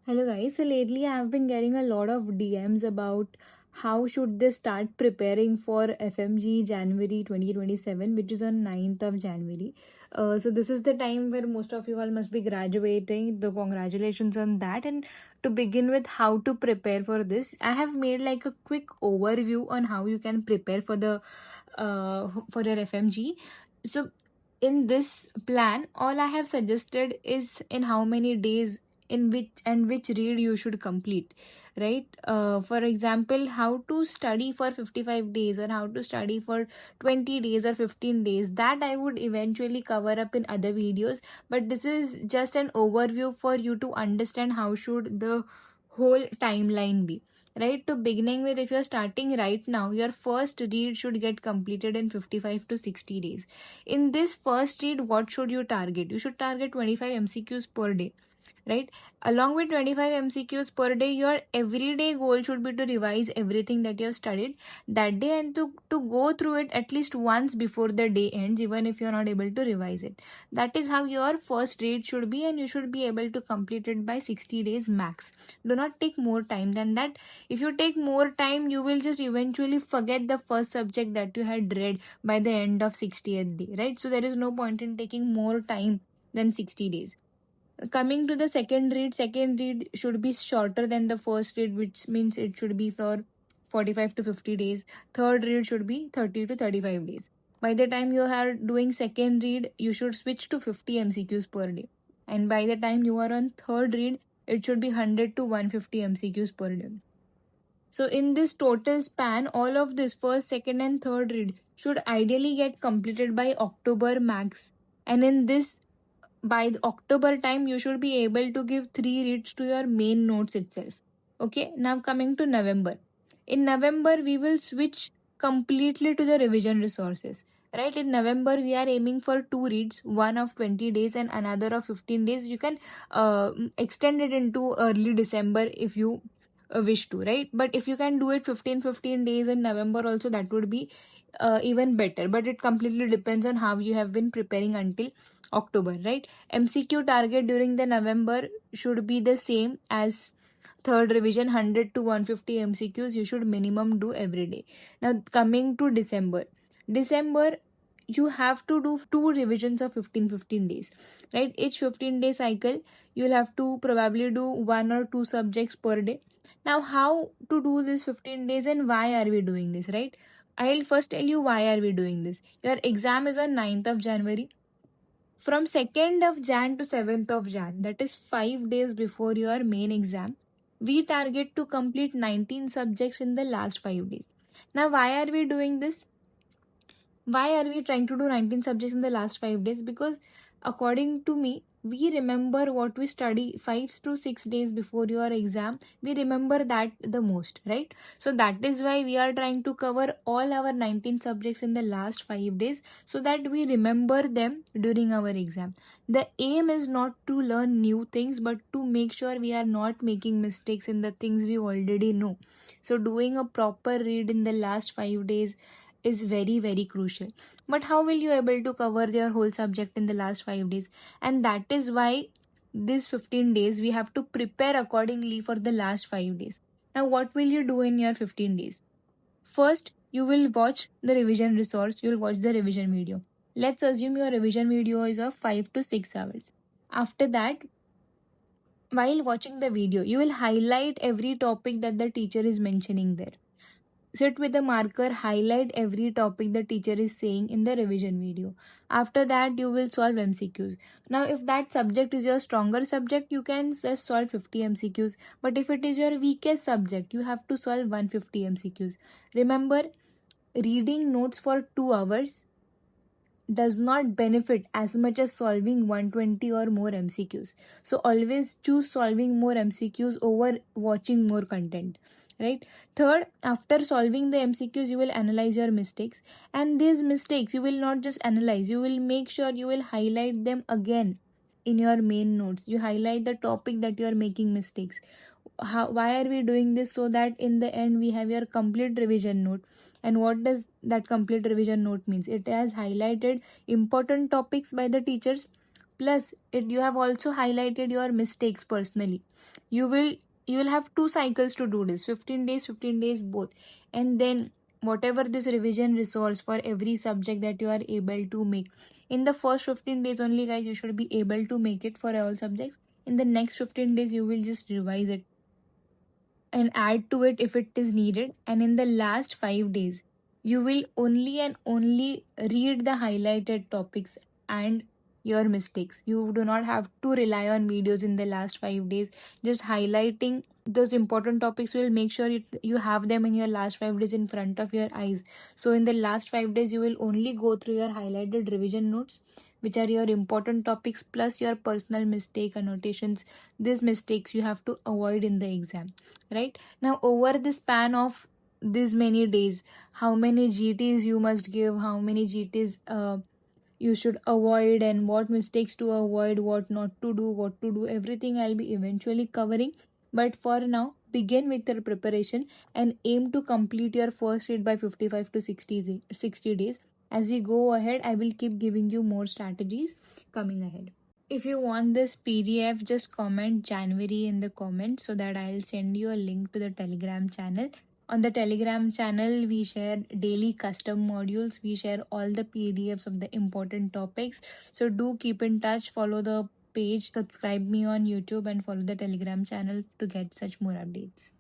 Hello guys. So lately I have been getting a lot of DMs about how should they start preparing for FMG January 2027, which is on 9th of January. So this is the time where most of you all must be graduating. The congratulations on that. And to begin with, how to prepare for this, I have made like a quick overview on how you can prepare for the for your FMG. So in this plan, all I have suggested is in how many days in which read you should complete, right? For example, how to study for 55 days or how to study for 20 days or 15 days, that I would eventually cover up in other videos, but this is just an overview for you to understand how should the whole timeline be. Right, to beginning with, if you're starting right now, your first read should get completed in 55 to 60 days. In this first read, what should you target? You should target 25 MCQs per day, right? Along with 25 MCQs per day, your everyday goal should be to revise everything that you have studied that day and to go through it at least once before the day ends, even if you're not able to revise it. That is how your first read should be, and you should be able to complete it by 60 days max. Do not take more time than that. If you take more time, you will just eventually forget the first subject that you had read by the end of 60th day, right? So there is no point in taking more time than 60 days. Coming to the second read should be shorter than the first read, which means it should be for 45 to 50 days. Third read should be 30 to 35 days. By the time you are doing second read, you should switch to 50 MCQs per day, and by the time you are on third read, it should be 100 to 150 MCQs per day. So in this total span, all of this first, second and third read should ideally get completed by October max. And in this, by the October time, you should be able to give 3 reads to your main notes itself. Okay, now coming to November. In November, we will switch completely to the revision resources. Right, in November, we are aiming for 2 reads, one of 20 days and another of 15 days. You can extend it into early December if you wish to, right? But if you can do it 15 days in November also, that would be even better. But it completely depends on how you have been preparing until October, right? MCQ target during the November should be the same as third revision. 100 to 150 MCQs you should minimum do every day. Now coming to December, you have to do 2 revisions of 15 days, right? Each 15-day cycle, you'll have to probably do 1 or 2 subjects per day. Now, how to do this 15 days and why are we doing this, right? I'll first tell you why are we doing this. Your exam is on 9th of January. From 2nd of Jan to 7th of Jan, that is 5 days before your main exam, we target to complete 19 subjects in the last 5 days. Now, why are we doing this? Why are we trying to do 19 subjects in the last 5 days? Because according to me, we remember what we study 5 to 6 days before your exam. We remember that the most, right? So that is why we are trying to cover all our 19 subjects in the last 5 days so that we remember them during our exam. The aim is not to learn new things but to make sure we are not making mistakes in the things we already know. So doing a proper read in the last 5 days is very very crucial. But how will you able to cover your whole subject in the last 5 days? And that is why these 15 days we have to prepare accordingly for the last 5 days. Now what will you do in your 15 days? First, you will watch the revision resource, you will watch the revision video. Let's assume your revision video is of 5 to 6 hours. After that, while watching the video, you will highlight every topic that the teacher is mentioning there. Sit with a marker, highlight every topic the teacher is saying in the revision video. After that, you will solve MCQs. Now, if that subject is your stronger subject, you can just solve 50 MCQs. But if it is your weakest subject, you have to solve 150 MCQs. Remember, reading notes for 2 hours does not benefit as much as solving 120 or more MCQs. So always choose solving more MCQs over watching more content, right? Third, after solving the MCQs, you will analyze your mistakes, and these mistakes you will not just analyze, you will make sure you will highlight them again in your main notes. You highlight the topic that you are making mistakes. Why are we doing this? So that in the end we have your complete revision note. And what does that complete revision note means? It has highlighted important topics by the teachers plus you have also highlighted your mistakes personally. You will have 2 cycles to do this, 15 days, 15 days both. And then whatever this revision resource for every subject that you are able to make in the first 15 days only, guys, you should be able to make it for all subjects. In the next 15 days you will just revise it and add to it if it is needed. And in the last 5 days, you will only and only read the highlighted topics and your mistakes. You do not have to rely on videos in the last 5 days. Just highlighting those important topics will make sure you have them in your last 5 days in front of your eyes. So in the last 5 days, you will only go through your highlighted revision notes, which are your important topics, plus your personal mistake annotations. These mistakes you have to avoid in the exam, right? Now over the span of this many days, how many GTs you must give, how many GTs you should avoid, and what mistakes to avoid, what not to do, what to do, everything I'll be eventually covering. But for now, begin with your preparation and aim to complete your first read by 55 to 60 days. As we go ahead, I will keep giving you more strategies coming ahead. If you want this PDF, just comment January in the comments so that I'll send you a link to the Telegram channel. On the Telegram channel, we share daily custom modules. We share all the PDFs of the important topics. So do keep in touch, follow the page, subscribe me on YouTube, and follow the Telegram channel to get such more updates.